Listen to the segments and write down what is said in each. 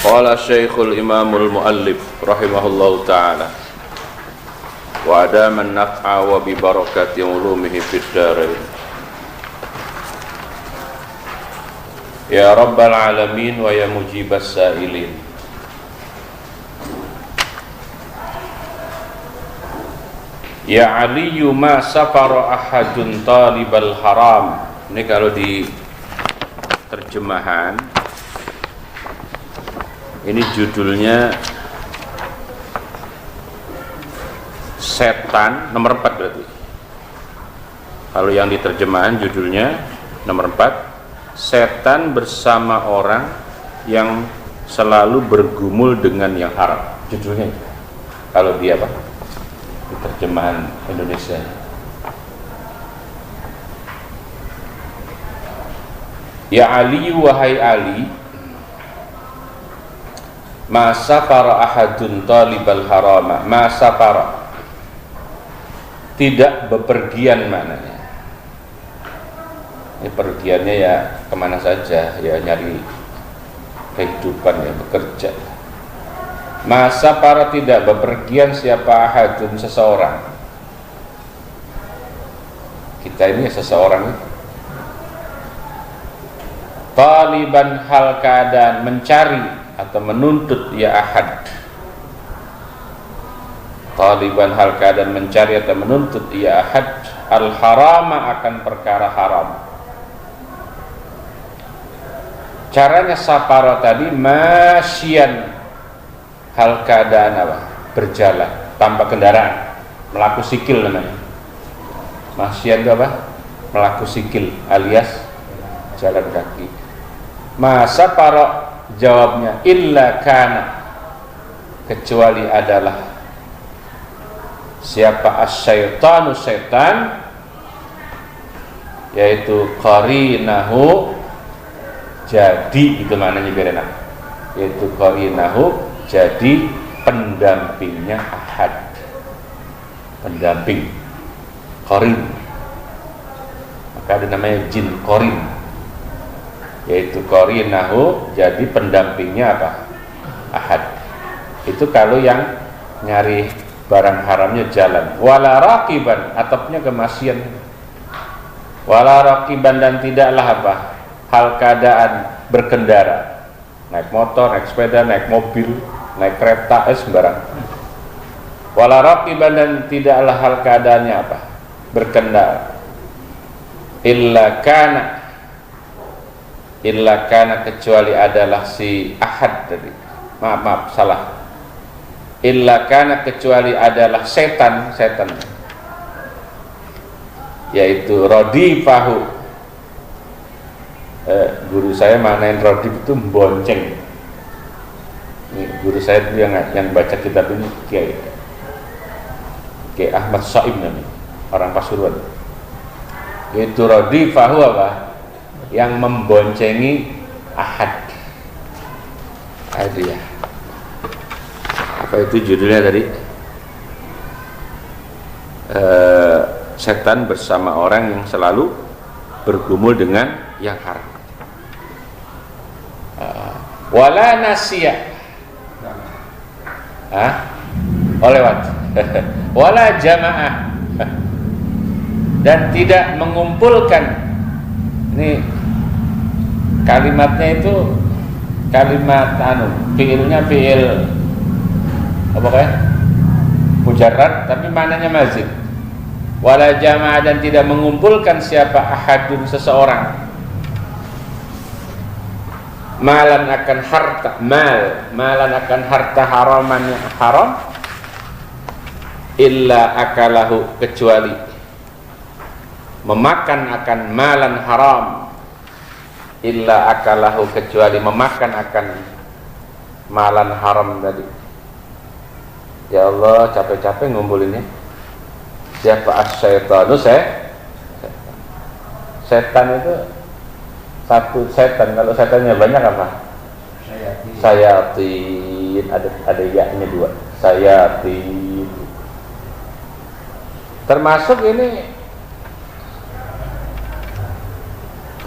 Qala Syekhul Imamul Muallif rahimahullahu ta'ala wa adaman naf'a wa bi barakati ulumihi fid dharain. Ya Rabbal Alamin wa ya mujibas sa'ilin. Ya Aliyu ma safara ahadun talibal haram. Ini kalau di terjemahan ini judulnya setan nomor 4 berarti. Kalau yang di terjemahan judulnya nomor 4, setan bersama orang yang selalu bergumul dengan yang haram. Judulnya itu. Kalau dia apa? Di terjemahan Indonesia. Ya Ali, wahai Ali, ma safara ahadun talibal harama. Ma safara, tidak bepergian maknanya. Ini pergiannya ya kemana saja, ya nyari kehidupan, ya bekerja. Ma safara, tidak bepergian siapa ahadun, seseorang. Kita ini seseorang, taliban hal keadaan mencari atau menuntut, ya ahad. Taliban hal keadaan mencari atau menuntut, ya ahad, al harama, akan perkara haram. Caranya safara tadi masyian, hal keadaan apa? Berjalan tanpa kendaraan, melaku sikil namanya. Masyian itu apa? Melaku sikil alias jalan kaki. Masa para, jawabnya illa kana, kecuali adalah siapa asyaitanu, setan, yaitu qarinahu, jadi itu maknanya biar enak, yaitu qarinahu, jadi pendampingnya ahad. Pendamping qarin, maka ada namanya jin qarin, yaitu qarinahu, jadi pendampingnya apa? Ahad. Itu kalau yang nyari barang haramnya jalan. Wala raqiban, atapnya kemasian. Wala raqiban, dan tidaklah apa? Hal keadaan berkendara, naik motor, naik sepeda, naik mobil, naik kereta, sembarang. Wala raqiban, dan tidaklah hal keadaannya apa? Berkendara. Illa kana, kecuali adalah si ahad tadi. Maaf, salah. Illa kana, kecuali adalah setan, yaitu rodifahu. Guru saya manain rodif itu bonceng. Ini guru saya itu yang baca kitab ini Kiai Ahmad Saim namanya, orang Pasuruan. Yaitu rodifahu apa? Yang memboncengi ahad. Ada ya. Apa itu judulnya tadi? Setan bersama orang yang selalu bergumul dengan yang haram. Wala nasya. Lewat. Wala jamaah. Dan tidak mengumpulkan. Ini kalimatnya itu kalimat fiilnya fiil apa kayak mujarrad, tapi maknanya mazid. Wala jamaah, dan tidak mengumpulkan siapa ahadun, seseorang, malan akan harta, malan akan harta haraman, haram, illa akalahu, kecuali memakan akan malan haram, illa akalahu, kecuali memakan akan malan haram tadi. Ya Allah, capek-capek ngumpulinnya. Siapa asyaitanu? Setan itu satu setan. Kalau setannya banyak apa? Sayatin. Ada ya-nya 2. Sayatin. Termasuk ini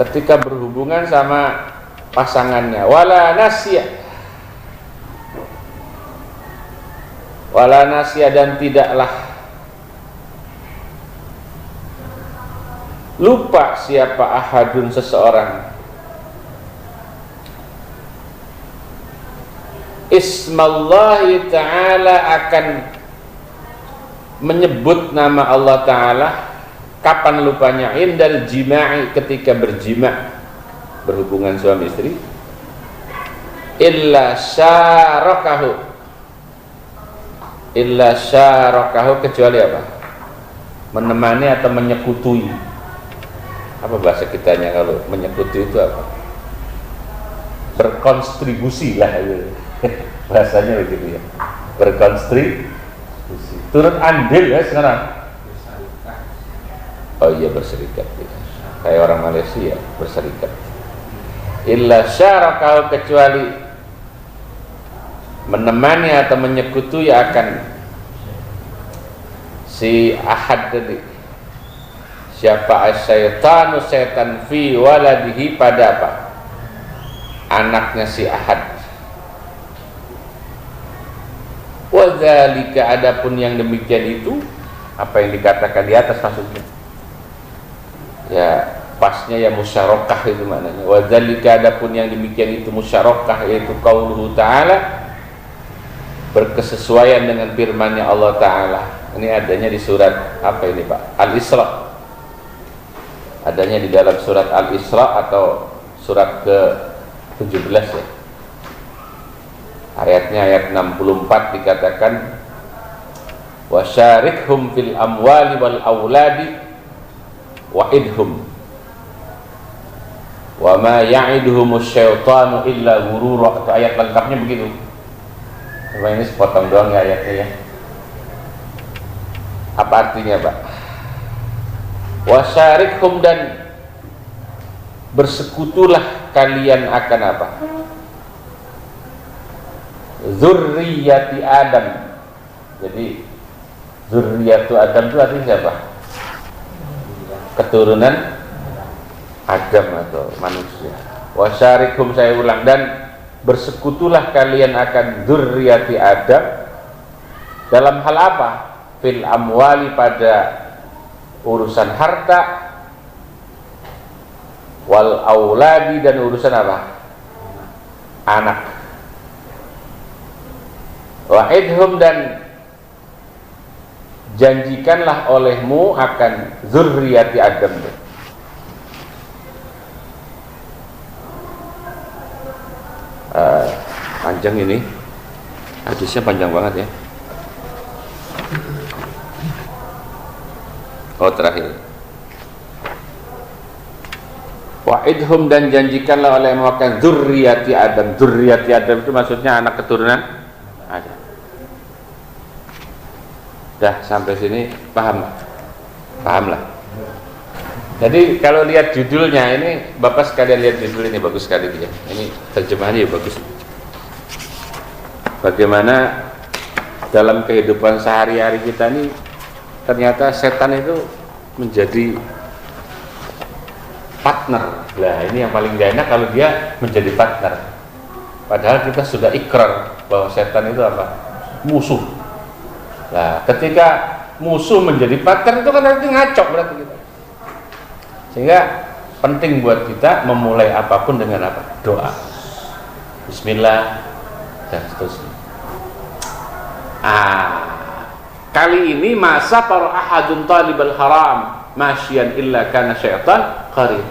ketika berhubungan sama pasangannya. Wala nasya, Wala nasiya, dan tidaklah lupa siapa ahadun seseorang ismallahi ta'ala, akan menyebut nama Allah Ta'ala. Kapan lupanya? Indal jima'i, ketika berjima', berhubungan suami istri. Illa syarakahu, kecuali apa? Menemani atau menyekutui. Apa bahasa kitanya kalau menyekutui itu apa? Berkontribusi lah gitu. Bahasanya begitu ya, berkontribusi, turut andil ya sekarang. Oh iya, berserikat ya. Kayak orang Malaysia ya, berserikat. Illa syarakahu, kecuali menemani atau menyekutui akan si ahad tadi. Siapa asyaitanu, setan, fi waladihi, pada apa? Anaknya si ahad. Wadzalika, adapun yang demikian itu, apa yang dikatakan di atas maksudnya ya, pasnya ya musyarakah itu maknanya. Wadzalika, adapun yang demikian itu musyarakah, yaitu qauluhu ta'ala, berkesesuaian dengan firman-Nya Allah Ta'ala. Ini adanya di surat apa ini Pak? Al-Isra. Adanya di dalam surat Al-Isra atau surat ke-17 ya. Ayatnya ayat 64 dikatakan wasyarikhum fil amwali wal auladi wa'idhum wa ma ya'iduhumus syaitanu illa ghurura. Itu ayat lengkapnya begitu. Coba ini sepotong doang ya ayatnya ya. Apa artinya Pak? Wasyarikhum, dan bersekutulah kalian akan apa? Zurriyati Adam. Jadi zurriyatu Adam itu artinya siapa? Keturunan Adam atau manusia. Wasyarikhum, saya ulang, dan bersekutulah kalian akan zurriyati Adam dalam hal apa? Fil amwali, pada urusan harta, wal auladi, dan urusan apa? Anak. Wa'idhum, dan janjikanlah olehmu akan zurriyati Adam. Panjang ini, hadisnya panjang banget ya. Oh, terakhir. Wa'idhum, dan janjikanlah olehmu akan zurriyati Adam. Zurriyati Adam itu maksudnya anak keturunan Adam. Dah sampai sini paham? Paham lah. Jadi kalau lihat judulnya ini, Bapak sekalian lihat judul ini, bagus sekali dia. Ini terjemahannya bagus. Bagaimana dalam kehidupan sehari-hari kita ini ternyata setan itu menjadi partner. Lah ini yang paling gak enak kalau dia menjadi partner. Padahal kita sudah ikrar bahwa setan itu apa? Musuh. Nah, ketika musuh menjadi partner itu kan nanti ngaco berarti kita. Sehingga penting buat kita memulai apapun dengan apa? Doa. Bismillah dan seterusnya. Kali ini masa para ahadun talibal haram masyian illa kana syaitan qarin.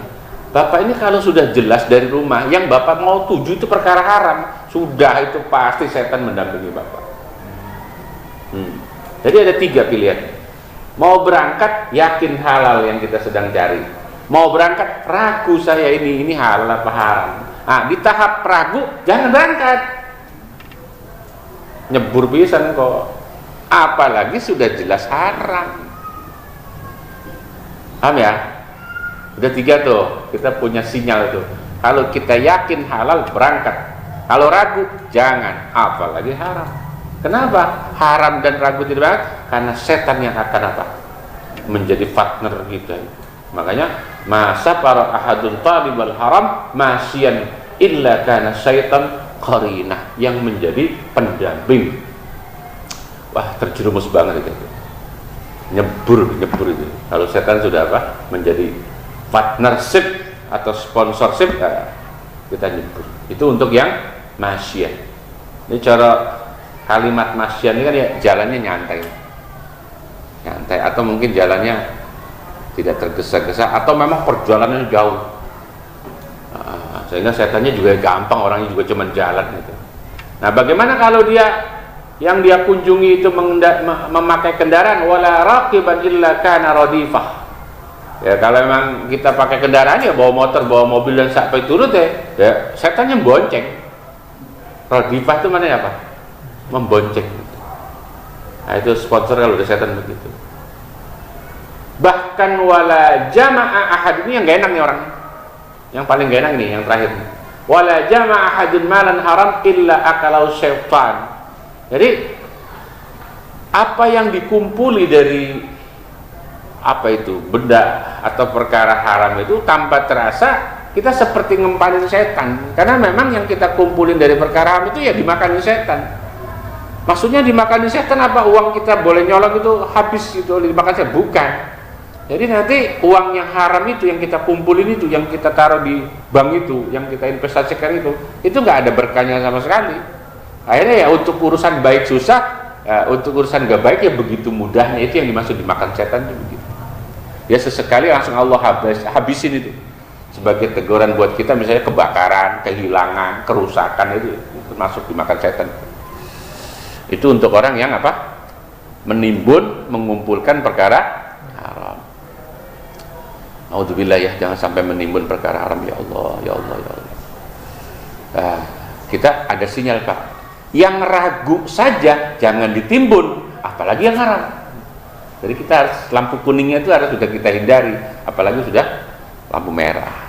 Bapak ini kalau sudah jelas dari rumah yang Bapak mau tuju itu perkara haram, sudah itu pasti setan mendampingi Bapak. Jadi ada 3 pilihan. Mau berangkat yakin halal yang kita sedang cari. Mau berangkat ragu saya ini halal apa haram. Di tahap ragu jangan berangkat. Nyebur pisan kok. Apalagi sudah jelas haram. Paham ya? Udah 3 tuh, kita punya sinyal tuh. Kalau kita yakin halal berangkat. Kalau ragu jangan, apalagi haram. Kenapa? Haram dan ragu tidak berangkat? Karena setan yang akan apa? Menjadi partner kita. Makanya masa para ahadun talibal haram masyian illa kana syaitan qarinah, yang menjadi pendamping. wah terjerumus banget itu. Nyebur itu. Kalau setan sudah apa? Menjadi partnership atau sponsorship, kita nyebur. Itu untuk yang masyiyah. Ini cara kalimat masyiyah ini kan ya jalannya nyantai atau mungkin jalannya tidak tergesa-gesa atau memang perjalanannya jauh. Sehingga setannya juga gampang, orangnya juga cuma jalan gitu. Nah, bagaimana kalau yang dia kunjungi itu memakai kendaraan wala raqiban illa kana radifah. Ya kalau memang kita pakai kendaraan ya bawa motor, bawa mobil dan sampai turut ya setannya bonceng. Radifah itu mana ya, apa? Membonceng. Nah, itu sponsor kalau udah setan begitu. Bahkan wala jama'a ahad, ini yang gak enak nih orang. Yang paling gak enak nih, yang terakhir. Wala jama'a ahadun malan haram illa akalau syaitan. Jadi apa yang dikumpuli dari apa itu benda atau perkara haram itu tanpa terasa kita seperti ngempanin setan. Karena memang yang kita kumpulin dari perkara haram itu ya dimakanin setan. Maksudnya dimakanin setan apa? Uang kita boleh nyolong itu habis itu dimakan setan? Bukan. Jadi nanti uang yang haram itu yang kita kumpulin itu, yang kita taruh di bank itu, yang kita investasikan itu nggak ada berkahnya sama sekali. Akhirnya ya untuk urusan baik susah, untuk urusan gak baik ya begitu mudahnya. Itu yang dimaksud dimakan setan itu begitu. Ya sesekali langsung Allah habisin itu. Sebagai teguran buat kita, misalnya kebakaran, kehilangan, kerusakan itu termasuk dimakan setan. Itu untuk orang yang apa? Menimbun, mengumpulkan perkara haram. A'udzubillah ya, jangan sampai menimbun perkara haram, ya Allah, ya Allah, ya Allah. Nah, kita ada sinyal Pak. Yang ragu saja jangan ditimbun, apalagi yang haram. Jadi kita harus, lampu kuningnya itu harus sudah kita hindari, apalagi sudah lampu merah.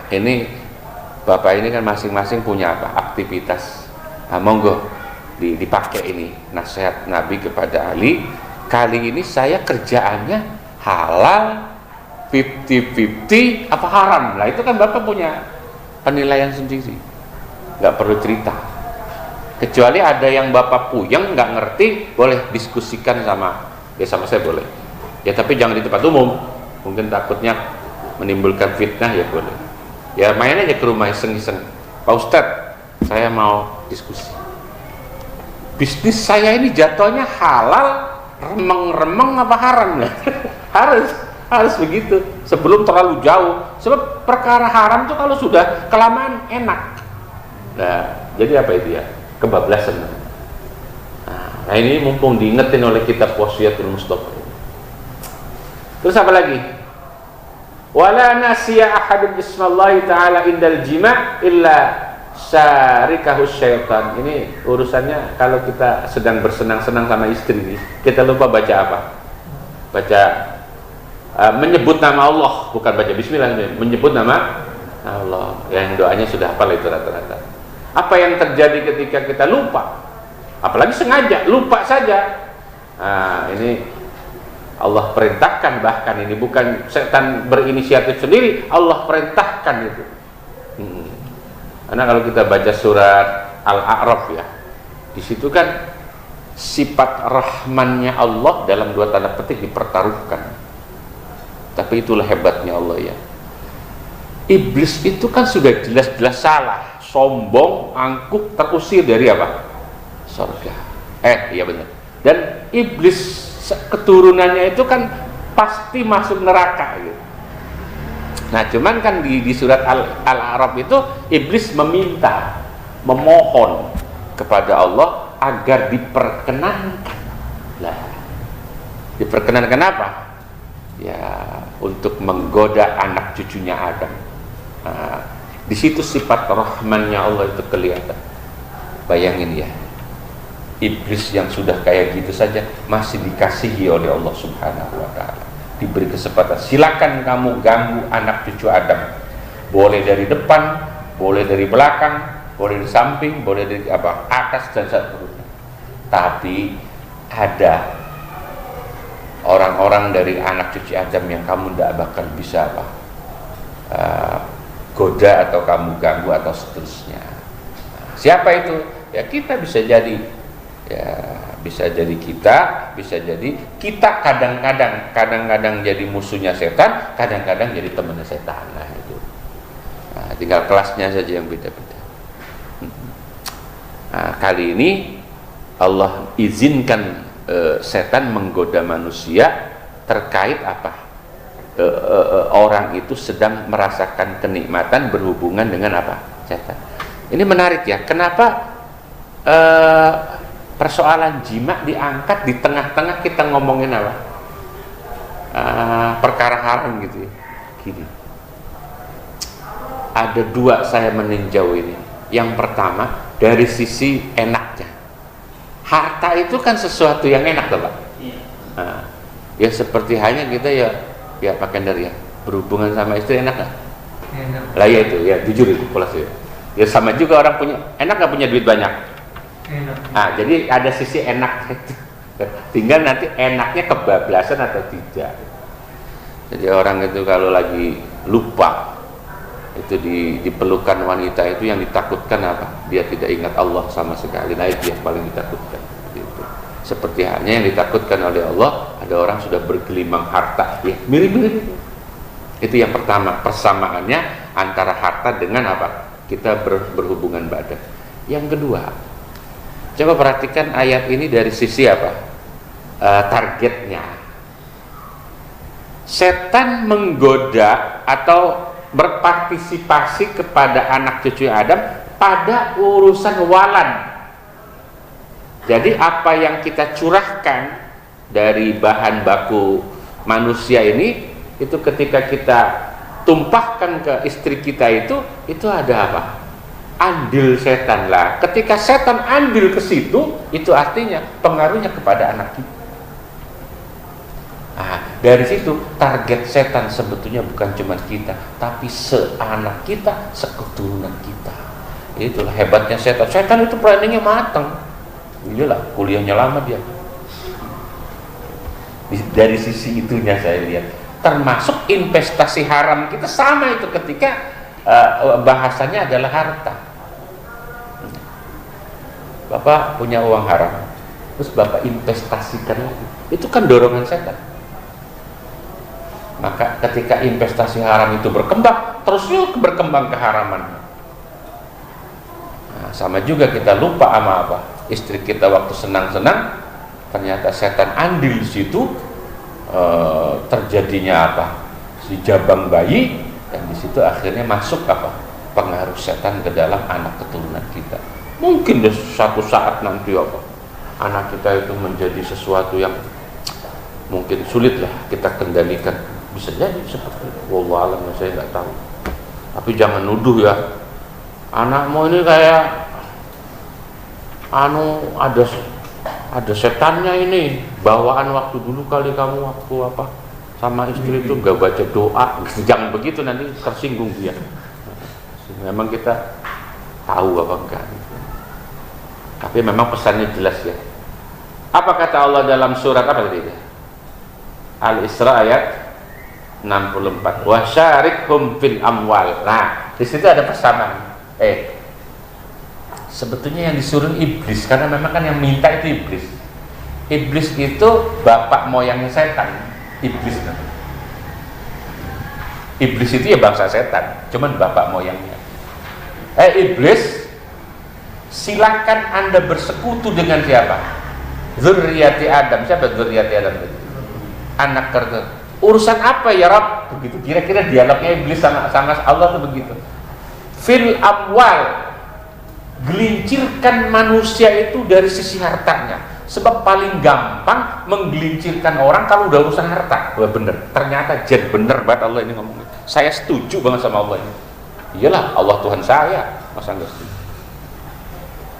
Ini Bapak ini kan masing-masing punya apa? Aktivitas. Monggo dipakai ini nasihat Nabi kepada Ali. Kali ini saya kerjaannya halal 50-50 apa haram. Lah itu kan Bapak punya penilaian sendiri, nggak perlu cerita. Kecuali ada yang Bapak puyeng nggak ngerti, boleh diskusikan sama saya boleh ya, tapi jangan di tempat umum, mungkin takutnya menimbulkan fitnah. Ya boleh ya, main aja ke rumah iseng-iseng. Pak Ustadz, saya mau diskusi bisnis saya ini jatuhnya halal remeng-remeng apa haram lah. harus begitu sebelum terlalu jauh, sebab perkara haram tuh kalau sudah kelamaan enak. Nah jadi apa itu ya, kebablasan. Nah ini mumpung diingetin oleh kitab Wasiyatul Mustafa. Terus apa lagi? Wala nasiya ahadun ismallahi ta'ala indal jima' illa syarikahu syaitan. Ini urusannya kalau kita sedang bersenang-senang sama istri, kita lupa baca apa? Baca menyebut nama Allah, bukan baca bismillah, menyebut nama Allah. Yang doanya sudah hafal itu rata-rata. Apa yang terjadi ketika kita lupa? Apalagi sengaja lupa saja. Ini Allah perintahkan, bahkan ini bukan setan berinisiatif sendiri, Allah perintahkan itu. Karena kalau kita baca surat Al-A'raf ya, di situ kan sifat rahmannya Allah dalam dua tanda petik dipertaruhkan. Tapi itulah hebatnya Allah ya. Iblis itu kan sudah jelas-jelas salah, sombong, angkuh, terusir dari apa? Surga. Iya benar. Dan iblis keturunannya itu kan pasti masuk neraka gitu. Nah cuman kan di surat Al-A'raf itu iblis memohon kepada Allah agar diperkenankan. Lah, diperkenankan apa? Ya untuk menggoda anak cucunya Adam. Di situ sifat rahmannya Allah itu kelihatan. Bayangin ya, iblis yang sudah kayak gitu saja masih dikasihi oleh Allah Subhanahu wa ta'ala, diberi kesempatan, silakan kamu ganggu anak cucu Adam, boleh dari depan, boleh dari belakang, boleh di samping, boleh dari atas dan seterusnya. Tapi ada orang-orang dari anak cucu Adam yang kamu tidak bakal bisa goda atau kamu ganggu atau seterusnya. Siapa itu? Ya kita bisa jadi Ya, bisa jadi kita, bisa jadi kita kadang-kadang jadi musuhnya setan, kadang-kadang jadi temannya setan. Nah, itu. Nah, tinggal kelasnya saja yang beda-beda. Nah, kali ini Allah izinkan setan menggoda manusia terkait apa? Orang itu sedang merasakan kenikmatan berhubungan dengan apa? Setan. Ini menarik ya. Kenapa persoalan jima diangkat di tengah-tengah kita ngomongin apa? Perkara haram gitu ya. Gini. Ada dua saya meninjau ini. Yang pertama dari sisi enaknya. Harta itu kan sesuatu yang enak tuh Pak. Nah, ya seperti halnya kita ya Pak Kender ya, berhubungan sama istri enak nggak? Enak. Lah ya itu ya jujur itu pola sih. Ya sama juga orang punya enak nggak punya duit banyak? Enak. Nah, jadi ada sisi enak. Tinggal nanti enaknya kebablasan atau tidak. Jadi orang itu kalau lagi lupa itu dipelukan wanita itu yang ditakutkan apa? Dia tidak ingat Allah sama sekali. Nah itu yang paling ditakutkan. Gitu. Seperti halnya yang ditakutkan oleh Allah, ada orang sudah bergelimang harta. Ya mirip-mirip. Itu yang pertama, persamaannya antara harta dengan apa? Kita berhubungan badan. Yang kedua, coba perhatikan ayat ini dari sisi apa? Targetnya. Setan menggoda atau berpartisipasi kepada anak cucu Adam pada urusan walad. Jadi apa yang kita curahkan dari bahan baku manusia ini, itu ketika kita tumpahkan ke istri kita itu ada apa? Andil setan lah. Ketika setan andil ke situ, itu artinya pengaruhnya kepada anak kita. Nah, dari situ target setan sebetulnya bukan cuma kita, tapi seanak kita, seketurunan kita. Itulah hebatnya setan. Setan itu planningnya matang. Iyalah, kuliahnya lama dia. Dari sisi itunya saya lihat. Termasuk investasi haram kita sama itu ketika bahasanya adalah harta. Bapak punya uang haram, terus Bapak investasikan lagi. Itu kan dorongan setan. Maka ketika investasi haram itu berkembang, terus yuk berkembang keharaman. Nah, sama juga kita lupa sama apa? Istri kita waktu senang-senang, ternyata setan andil di situ, terjadinya apa? Si jabang bayi, dan di situ akhirnya masuk apa? Pengaruh setan ke dalam anak keturunan kita. Mungkin di suatu saat nanti apa? Anak kita itu menjadi sesuatu yang mungkin sulit lah kita kendalikan. Bisa jadi seperti itu. Wallahualam, saya nggak tahu. Tapi jangan nuduh ya. Anakmu ini kayak ada setannya ini. Bawaan waktu dulu kali kamu waktu apa sama istri itu nggak baca doa. Jangan begitu, nanti tersinggung dia. Memang kita tahu apa enggak. Tapi memang pesannya jelas ya. Apa kata Allah dalam surat apa tadi? Al-Isra ayat 64. Wasyarikhum fil amwal. Nah, di situ ada persamaan. Sebetulnya yang disuruh iblis, karena memang kan yang minta itu iblis. Iblis itu bapak moyangnya setan. Iblis namanya. Iblis itu ya bangsa setan, cuman bapak moyangnya. Iblis, silakan Anda bersekutu dengan siapa? Dzurriyyati Adam. Siapa dzurriyyati Adam itu? Anak kerja. Urusan apa ya Rabb? Begitu kira-kira dialognya iblis sama Allah tuh begitu. Fil amwal, gelincirkan manusia itu dari sisi hartanya. Sebab paling gampang menggelincirkan orang kalau udah urusan harta. Wah bener, ternyata bener banget Allah ini ngomongnya. Saya setuju banget sama Allah ini. Iyalah, Allah Tuhan saya, masa enggak setuju?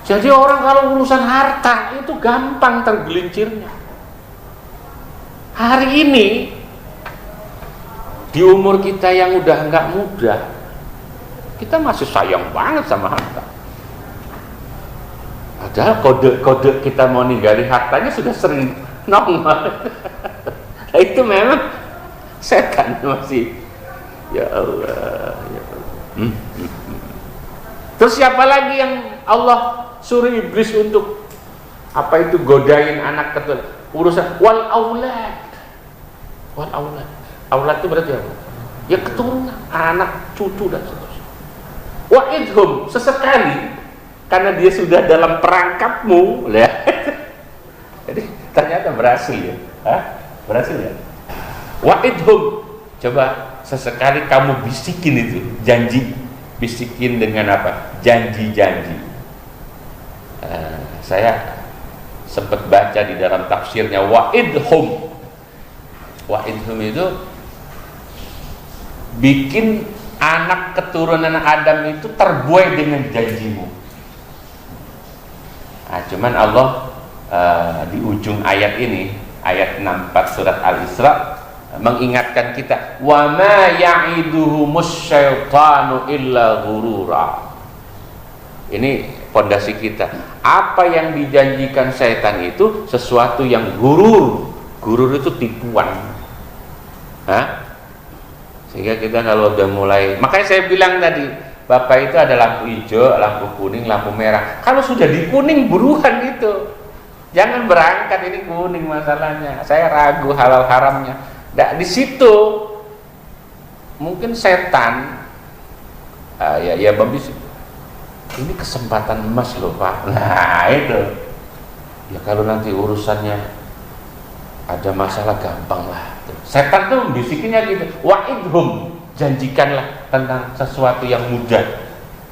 Jadi orang kalau urusan harta itu gampang tergelincirnya. Hari ini di umur kita yang udah nggak muda, kita masih sayang banget sama harta. Padahal kode-kode kita mau ninggalin hartanya sudah sering nongol. Nah, itu memang setan masih. Ya Allah, ya Allah. Terus siapa lagi yang Allah suruh iblis untuk Apa itu godain anak keturunan? Urusan wal aulad. Wal aulad. Aulad itu berarti apa? Ya keturunan, anak, cucu dan seterusnya. Wa'idhum, sesekali karena dia sudah dalam perangkapmu, ya. Jadi ternyata berhasil ya. Hah? Berhasil ya? Wa'idhum, coba sesekali kamu bisikin itu janji, bisikin dengan apa? Janji-janji. Saya sempat baca di dalam tafsirnya wa'idhum. Wa'idhum itu bikin anak keturunan Adam itu terbuai dengan janjimu. Nah, cuman Allah di ujung ayat ini, ayat 64 surat Al-Isra, mengingatkan kita, wa ma ya'iduhumus syaitanu illa ghurura. Ini pondasi kita. Apa yang dijanjikan setan itu sesuatu yang gurur. Gurur itu tipuan. Hah? Sehingga kita kalau udah mulai, makanya saya bilang tadi, Bapak itu ada lampu hijau, lampu kuning, lampu merah. Kalau sudah di kuning buruan itu. Jangan berangkat, ini kuning masalahnya. Saya ragu halal haramnya. Nah, di situ mungkin setan ya babis, ini kesempatan emas loh Pak. Nah itu ya, kalau nanti urusannya ada masalah gampang lah. Setan tuh bisikinnya gitu, wa'idhum, janjikanlah tentang sesuatu yang mudah.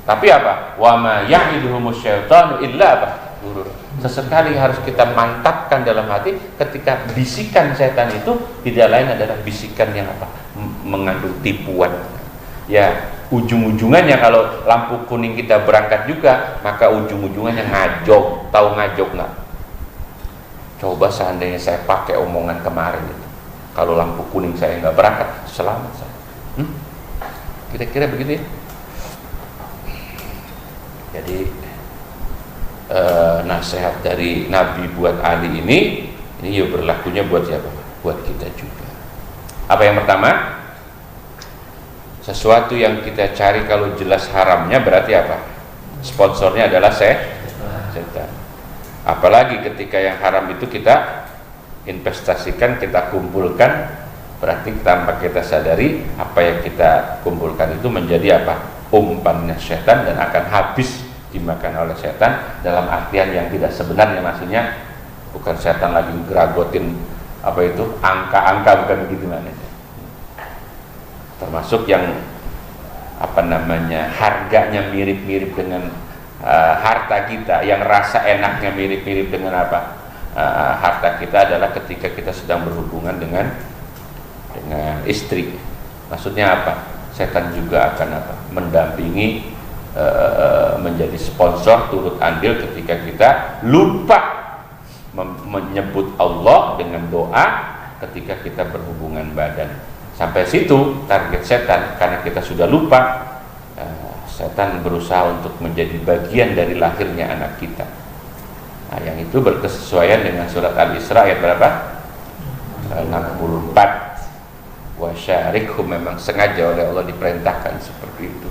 Tapi apa? Wa ma ya'iduhumus syaitanu illa apa? Gurur. Sesekali harus kita mantapkan dalam hati ketika bisikan setan itu tidak lain adalah bisikan yang apa? Mengandung tipuan. Ya, ujung-ujungannya kalau lampu kuning kita berangkat juga, maka ujung-ujungannya ngajok. Tahu ngajok nggak? Coba seandainya saya pakai omongan kemarin itu, kalau lampu kuning saya nggak berangkat, selamat saya. Kira-kira begitu ya. Jadi nasihat dari Nabi buat Ali ini ya berlakunya buat siapa? Buat kita juga. Apa yang pertama? Sesuatu yang kita cari kalau jelas haramnya berarti apa? Sponsornya adalah setan. Apalagi ketika yang haram itu kita investasikan, kita kumpulkan, berarti tanpa kita sadari apa yang kita kumpulkan itu menjadi apa? Umpannya setan dan akan habis dimakan oleh setan, dalam artian yang tidak sebenarnya. Maksudnya bukan setan lagi geragotin apa itu angka-angka, bukan begitu maknanya. Termasuk yang apa namanya, harganya mirip-mirip dengan harta kita, yang rasa enaknya mirip-mirip dengan apa harta kita adalah ketika kita sedang berhubungan dengan istri. Maksudnya apa? Setan juga akan apa? Mendampingi, menjadi sponsor, turut andil ketika kita lupa menyebut Allah dengan doa ketika kita berhubungan badan. Sampai situ target setan, karena kita sudah lupa. Setan berusaha untuk menjadi bagian dari lahirnya anak kita. Nah, yang itu berkesesuaian dengan surat Al-Isra ayat berapa? 64. Wasyarikhum, memang sengaja oleh Allah diperintahkan seperti itu.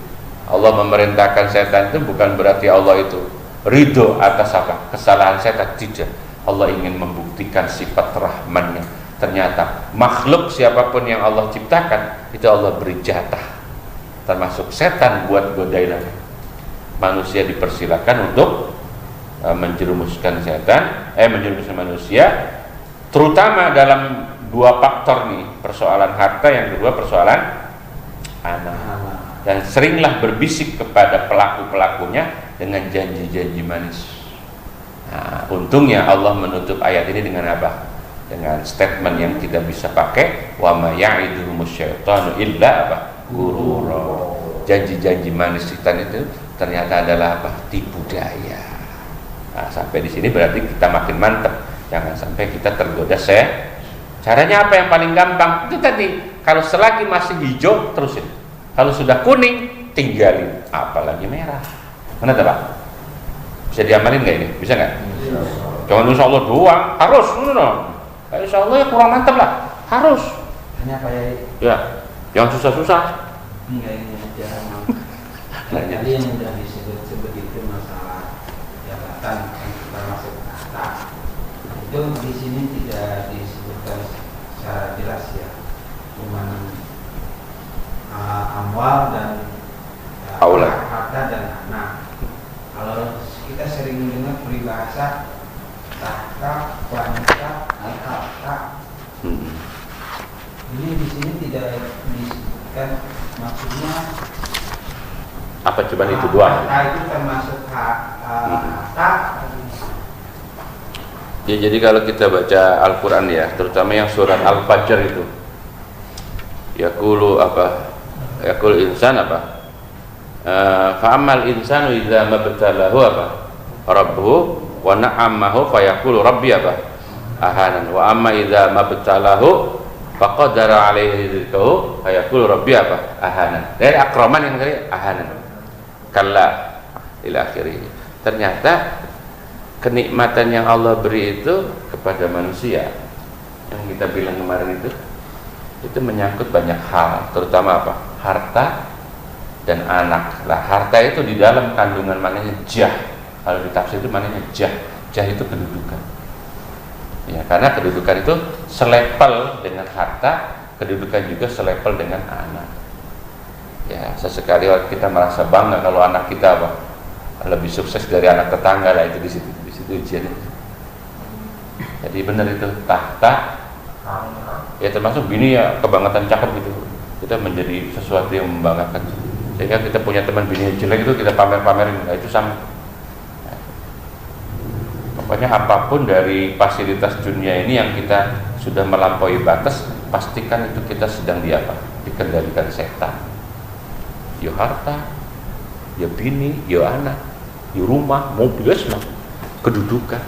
Allah memerintahkan setan itu bukan berarti Allah itu ridho atas apa? Kesalahan setan, tidak. Allah ingin membuktikan sifat rahmannya. Ternyata makhluk siapapun yang Allah ciptakan itu Allah beri jatah, termasuk setan, buat godain manusia. Dipersilakan untuk menjerumuskan setan, menjerumuskan manusia, terutama dalam dua faktor nih, persoalan harta, yang kedua persoalan anak. Dan seringlah berbisik kepada pelaku-pelakunya dengan janji-janji manis. Nah, untungnya Allah menutup ayat ini dengan apa? Dengan statement yang kita bisa pakai, wa ma ya'iduhumus syaitanu illa apa? Ghurura. Janji-janji manis setan itu ternyata adalah apa? Tipu daya. Nah, sampai di sini berarti kita makin mantap, jangan sampai kita tergoda. Caranya apa yang paling gampang? Itu tadi, kalau selagi masih hijau terusin, kalau sudah kuning tinggalin, apalagi merah. Mana Pak? Bisa diamalin nggak ini? Bisa nggak? Jangan insya Allah doang, harus. Insya Allah ya kurang mantap lah, harus. Hanya apa ya? Jangan susah-susah. Enggak, ini aja. Tadi yang sudah disebut-sebut itu masalah jabatan yang kita masuk harta. Itu di sini tidak disebutkan secara jelas ya, cuman amwal dan Aulad. harta dan anak. Kalau kita sering dengar peribahasa tahta, wanita, harta. Ini di sini tidak disebutkan maksudnya Apa coba itu doang? harta itu termasuk harta. Ya, jadi kalau kita baca Al-Quran ya, terutama yang surat Al-Fajr itu, yaqulu insan apa? Fa'amal insanu idza mabtalahu apa? Rabbuhu wa na'amahu fayaqulu rabbi apa? Ahanan. Wa amma idza mabtalahu faqadara alaihi rizqahu fayaqulu rabbi apa? Ahanan. Dari akraman yang tadi ahanan. Kalla ila akhirih. Ternyata kenikmatan yang Allah beri itu kepada manusia yang kita bilang kemarin itu menyangkut banyak hal, terutama apa? Harta dan anak. Lah, harta itu di dalam kandungan maknanya jah. Kalau ditafsir itu maknanya jah. Jah itu kedudukan. Ya, karena kedudukan itu selepel dengan harta, kedudukan juga selepel dengan anak. Ya, sesekali kita merasa bangga kalau anak kita apa? Lebih sukses dari anak tetangga lah, itu di situ ujiannya. Jadi benar itu tahta. Ya termasuk bini ya kebangetan cakep gitu. Kita menjadi sesuatu yang membanggakan. Sehingga kita punya teman bini jelek itu kita pamer-pamerin, nah, itu sama. Pokoknya apapun dari fasilitas dunia ini yang kita sudah melampaui batas, pastikan itu kita sedang dikendalikan setan. Ya harta, ya bini, ya anak, ya rumah, mobil, semua kedudukan.